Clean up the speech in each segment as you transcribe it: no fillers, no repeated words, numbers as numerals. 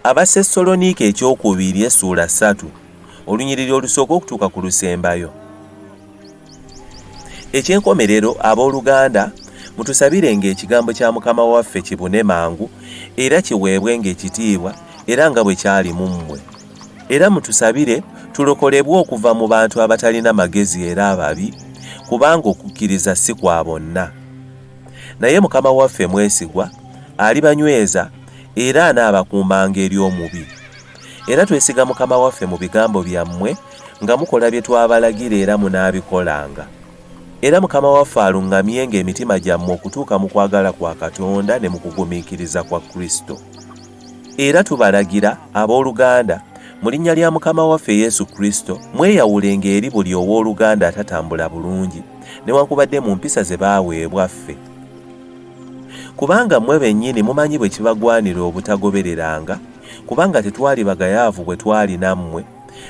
ABASESSALONIIKA ekyokubiri essuula 3 olunyiriri olusooka okutuuka ku lusembayo. Ekyenkomerero abooluganda mutusabirenga ekigambo kya Mukama waffe kibune mangu era kiweebwenga ekitiibwa era nga bwe kyali mu mmwe. Era mutusabire tulokolebwe okuva mu bantu abatalina magezi era ababi, kubanga okukkiriza si kwa bonna. Naye Mukama waffe mwesigwa, alibanyweza era anaabakuumanga eri omubi. Era twesiga Mukama waffe mu bigambo byammwe nga mukola bye twabalagira era munaabikolanga. Era Mukama waffe alungamyenga emitima gyammwe okutuuka mu kwagala kwa Katonda ne mu kugumiikiriza kwa Kristo. Era tubalagira abooluganda mu linnya lya Mukama waffe Yesu Kristo mweyawulenga eri buli owooluganda atatambula bulungi newankubadde mu mpisa ze baaweebwa ffe. Kubanga mmwe bennyini mumanyi bwe kibagwanira obutagobereranga, kubanga tetwali bagayaavu bwe twali nammwe,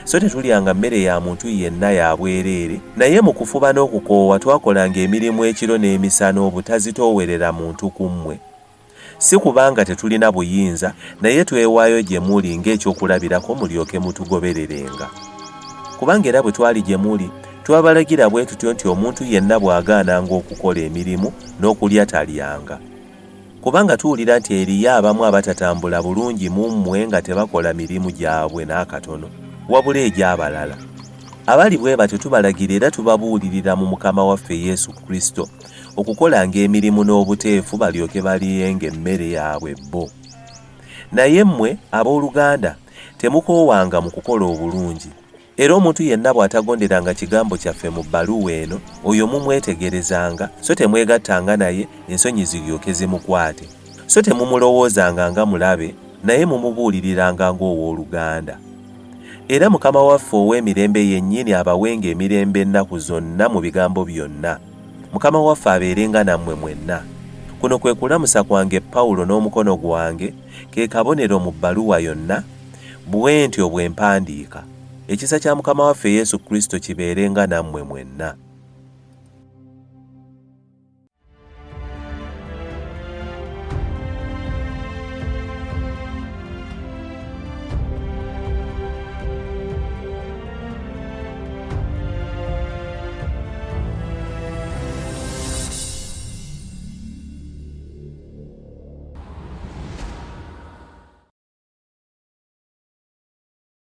so tetulyanga mmere ya muntu yenna ya bwereere, naye mu kufuba n'okukoowa twakolanga emirimu ekiro n'emisana obutazitoowerera muntu ku mmwe. Si kubanga tetulina buyinza, naye twewaayo gye muli ng'ekyokulabirako mulyoke mutugobererenga. Kubanga era bwe twali gye muli, twabalagira bwe tutyo nti omuntu yenna bw'agaananga okukola emirimu n'okulya talyanga. Kubanga tuwulira nti eriyo abamu abatatambula bulungi mu mmwe nga tebakola mirimu gyabwe n'akatono, wabula egy'abalala. Abali bwe batyo tubalagira era tubabuulirira mu Mukama waffe Yesu Kristo okukolanga emirimu n'obuteefu balyoke baliyenga emmere yaabwe bo. Naye mmwe abooluganda temukoowanga mu kukola obulungi. Era omuntu yenna bw'atagonderanga kigambo kyaffe mu bbaluwa eno, oyo mumwetegerezanga, so temwegattanga naye ensonyi ziryoke zimukwate. So temumulowoozanga nga mulabe, naye mumubuuliriranga ng'owooluganda. Era Mukama waffe ow'emirembe yennyini abawenga emirembe ennaku zonna mu bigambo byonna. Mukama waffe abeerenga nammwe mwenna. Kuno kwe kulamusa kwange Pawulo n'omukono gwange, ke kabonero mu bbaluwa yonna, bwe ntyo bwe mpandiika. Ekisa kya Mukama waffe Yesu Kristo kibeerenga nammwe mwenna.